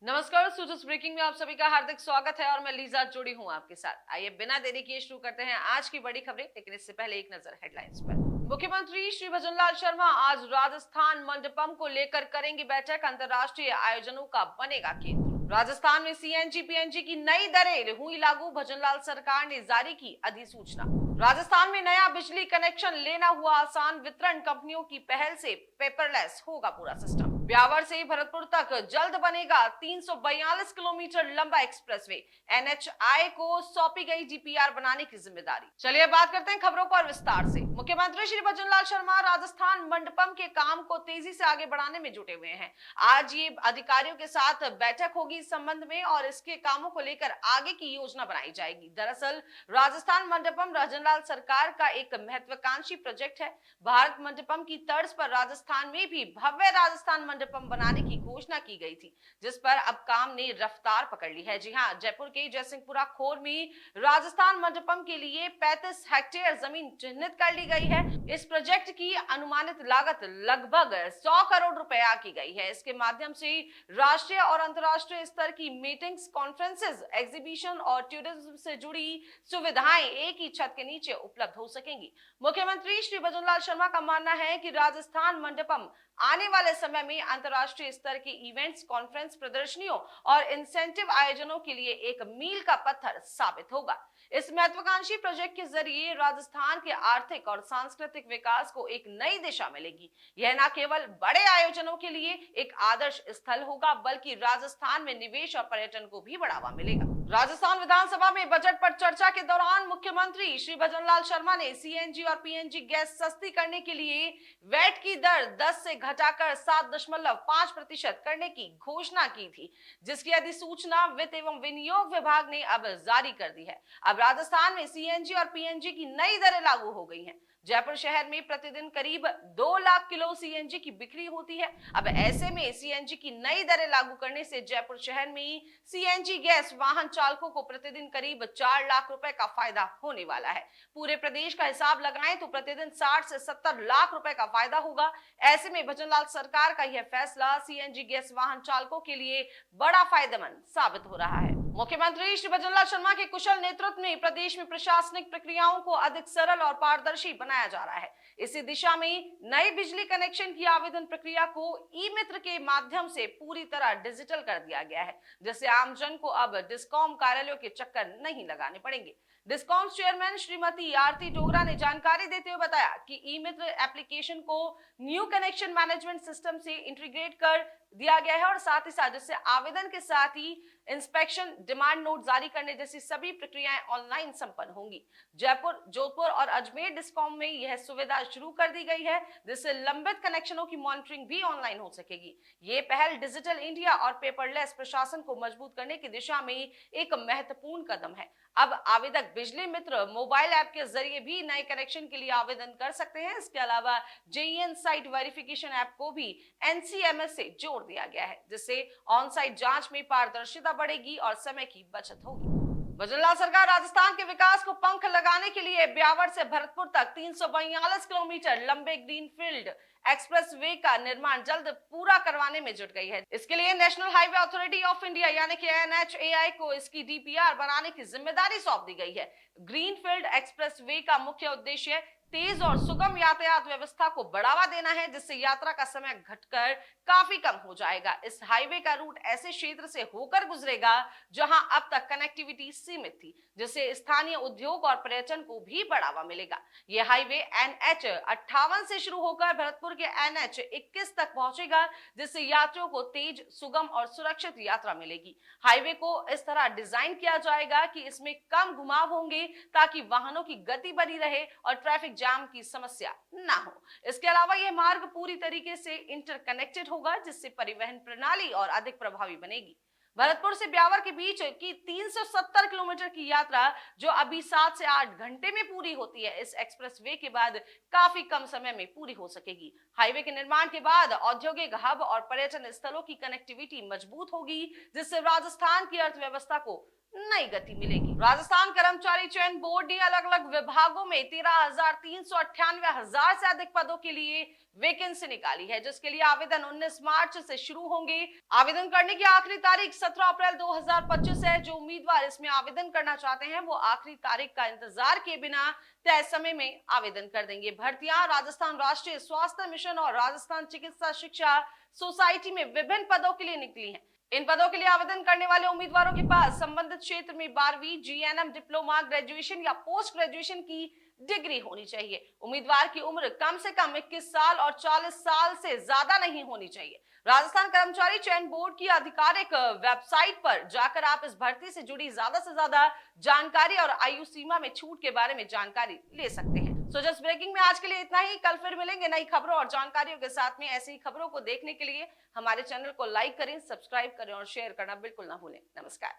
नमस्कार, सूरज ब्रेकिंग में आप सभी का हार्दिक स्वागत है और मैं लीजा जुड़ी हूं आपके साथ। आइए बिना देरी किए शुरू करते हैं आज की बड़ी खबरें, लेकिन इससे पहले एक नजर हेडलाइंस पर। मुख्यमंत्री श्री भजनलाल शर्मा आज राजस्थान मंडपम को लेकर करेंगे बैठक। अंतर्राष्ट्रीय आयोजनों का बनेगा केंद्र। राजस्थान में सीएनजी पीएनजी की नई दरें हुई लागू, भजनलाल सरकार ने जारी की अधिसूचना। राजस्थान में नया बिजली कनेक्शन लेना हुआ आसान, वितरण कंपनियों की पहल से पेपरलेस होगा पूरा सिस्टम। ब्यावर से भरतपुर तक जल्द बनेगा 342 किलोमीटर लंबा एक्सप्रेसवे, एनएचआई को सौंपी गई डीपीआर बनाने की जिम्मेदारी। चलिए बात करते हैं खबरों पर विस्तार से। मुख्यमंत्री श्री भजनलाल शर्मा राजस्थान मंडपम के काम को तेजी से आगे बढ़ाने में जुटे हुए हैं। आज ये अधिकारियों के साथ बैठक होगी इस संबंध में और इसके कामों को लेकर आगे की योजना बनाई जाएगी। दरअसल राजस्थान मंडपम भजनलाल सरकार का एक महत्वाकांक्षी प्रोजेक्ट है। भारत मंडपम की तर्ज पर राजस्थान में भी भव्य राजस्थान मंडपम बनाने की घोषणा की गई थी, जिस पर अब काम ने रफ्तार पकड़ ली है। जी हां, जयपुर के जयसिंहपुरा खोर में राजस्थान मंडपम के लिए 35 हेक्टेयर जमीन चिन्हित कर ली गई है। इस प्रोजेक्ट की अनुमानित लागत लगभग 100 करोड़ रुपया की गई है। इसके माध्यम से राष्ट्रीय और अंतर्राष्ट्रीय स्तर की मीटिंग्स, कॉन्फ्रेंसेस, एग्जीबिशन और टूरिज्म से जुड़ी सुविधाएं एक ही छत के नीचे उपलब्ध हो सकेंगी। मुख्यमंत्री श्री भजनलाल शर्मा का मानना है कि राजस्थान मंडपम आने वाले समय में अंतर्राष्ट्रीय स्तर के इवेंट्स, कॉन्फ्रेंस, प्रदर्शनियों और इंसेंटिव आयोजनों के लिए एक मील का पत्थर साबित होगा। इस महत्वाकांक्षी प्रोजेक्ट के जरिए राजस्थान के आर्थिक और सांस्कृतिक विकास को एक नई दिशा मिलेगी। यह न केवल बड़े आयोजनों के लिए एक आदर्श स्थल होगा, बल्कि राजस्थान में निवेश और पर्यटन को भी बढ़ावा मिलेगा। राजस्थान विधानसभा में बजट पर चर्चा के दौरान मुख्यमंत्री श्री भजनलाल शर्मा ने सीएनजी और पीएनजी गैस सस्ती करने के लिए वैट की दर 10 से घटाकर 7.5% करने की घोषणा की थी, जिसकी अधिसूचना वित्त एवं विनियोग विभाग ने अब जारी कर दी है। अब राजस्थान में सीएनजी और पीएनजी की नई दरें लागू हो गई हैं। जयपुर शहर में प्रतिदिन करीब 2 लाख किलो सीएनजी की बिक्री होती है। अब ऐसे में सीएनजी की नई दरें लागू करने से जयपुर शहर में सीएनजी गैस वाहन चालकों को प्रतिदिन करीब 4 लाख रुपए का फायदा होने वाला है। पूरे प्रदेश का हिसाब लगाएं तो प्रतिदिन 60 से 70 लाख रुपए का फायदा होगा। ऐसे में भजनलाल सरकार का यह फैसला सीएनजी गैस वाहन चालकों के लिए बड़ा फायदेमंद साबित हो रहा है। मुख्यमंत्री श्री भजनलाल शर्मा के कुशल नेतृत्व में प्रदेश में प्रशासनिक प्रक्रियाओं को अधिक सरल और पारदर्शी बनाया जा रहा है। इसी दिशा में नई बिजली कनेक्शन की आवेदन प्रक्रिया को ई मित्र के माध्यम से पूरी तरह डिजिटल कर दिया गया है, जिससे आमजन को अब डिस्कॉम कार्यालयों के चक्कर नहीं लगाने पड़ेंगे। डिस्कॉम चेयरमैन श्रीमती आरती डोगरा ने जानकारी देते हुए बताया कि ई मित्र एप्लीकेशन को न्यू कनेक्शन मैनेजमेंट सिस्टम से इंटीग्रेट कर दिया गया है और साथ ही साथ जिससे आवेदन के साथ ही इंस्पेक्शन, डिमांड नोट जारी करने जैसी सभी प्रक्रियाएं ऑनलाइन संपन्न होंगी। जयपुर, जोधपुर और अजमेर डिस्कॉम में यह सुविधा शुरू कर दी गई है, जिससे लंबित कनेक्शनों की मॉनिटरिंग भी ऑनलाइन हो सकेगी। ये पहल डिजिटल इंडिया और पेपरलेस प्रशासन को मजबूत करने की दिशा में एक महत्वपूर्ण कदम है। अब आवेदक बिजली मित्र मोबाइल ऐप के जरिए भी नए कनेक्शन के लिए आवेदन कर सकते हैं। इसके अलावा जेईएन साइट वेरिफिकेशन ऐप को भी एनसीएमएस से जोड़ दिया गया है, जिससे ऑन साइट जांच में पारदर्शिता बढ़ेगी और समय की बचत होगी। भजनलाल सरकार राजस्थान के विकास को पंख लगाने के लिए ब्यावर से भरतपुर तक 342 किलोमीटर लंबे ग्रीनफील्ड एक्सप्रेसवे का निर्माण जल्द पूरा करवाने में जुट गई है। इसके लिए national highway authority of India यानी कि एनएचएआई को इसकी डीपीआर बनाने की जिम्मेदारी सौंप दी गई है। ग्रीनफील्ड एक्सप्रेसवे का मुख्य उद्देश्य तेज और सुगम यातायात व्यवस्था को बढ़ावा देना है, जिससे यात्रा का समय घटकर काफी कम हो जाएगा। इस हाईवे का रूट ऐसे क्षेत्र से होकर गुजरेगा जहां अब तक कनेक्टिविटी सीमित थी, जिससे स्थानीय उद्योग और पर्यटन को भी बढ़ावा मिलेगा। यह हाईवे एनएच 58 से शुरू होकर भरतपुर के एनएच 21 तक पहुंचेगा, जिससे यात्रियों को तेज, सुगम और सुरक्षित यात्रा मिलेगी। हाईवे को इस तरह डिजाइन किया जाएगा कि इसमें कम घुमाव होंगे, ताकि वाहनों की गति बनी रहे और ट्रैफिक जाम की समस्या ना हो। इसके अलावा यह मार्ग पूरी तरीके से इंटरकनेक्टेड होगा, जिससे परिवहन प्रणाली और अधिक प्रभावी बनेगी। भरतपुर से ब्यावर के बीच की 370 किलोमीटर की यात्रा जो अभी 7 से 8 घंटे में पूरी होती है, इस एक्सप्रेसवे के बाद काफी कम समय में पूरी हो सकेगी। हाईवे के निर्माण के बाद औद्योगिक हब और पर्यटन स्थलों की कनेक्टिविटी मजबूत होगी, जिससे राजस्थान की अर्थव्यवस्था को नई गति मिलेगी। राजस्थान कर्मचारी चयन बोर्ड ने अलग अलग विभागों में 13,398,000 से अधिक पदों के लिए वैकेंसी निकाली है, जिसके लिए आवेदन 19 मार्च से शुरू होंगे। आवेदन करने की आखिरी तारीख 17 अप्रैल 2025 है। जो उम्मीदवार इसमें आवेदन करना चाहते हैं वो आखिरी तारीख का इंतजार किए बिना तय समय में आवेदन कर देंगे। भर्तियां राजस्थान राष्ट्रीय स्वास्थ्य मिशन और राजस्थान चिकित्सा शिक्षा सोसाइटी में विभिन्न पदों के लिए निकली है। इन पदों के लिए आवेदन करने वाले उम्मीदवारों के पास संबंधित क्षेत्र में 12वीं जीएनएम डिप्लोमा, ग्रेजुएशन या पोस्ट ग्रेजुएशन की डिग्री होनी चाहिए। उम्मीदवार की उम्र कम से कम 21 साल और 40 साल से ज्यादा नहीं होनी चाहिए। राजस्थान कर्मचारी चयन बोर्ड की आधिकारिक वेबसाइट पर जाकर आप इस भर्ती से जुड़ी ज्यादा से ज्यादा जानकारी और आयु सीमा में छूट के बारे में जानकारी ले सकते हैं। सो जस्ट ब्रेकिंग में आज के लिए इतना ही। कल फिर मिलेंगे नई खबरों और जानकारियों के साथ में। ऐसी ही खबरों को देखने के लिए हमारे चैनल को लाइक करें, सब्सक्राइब करें और शेयर करना बिल्कुल ना भूलें। नमस्कार।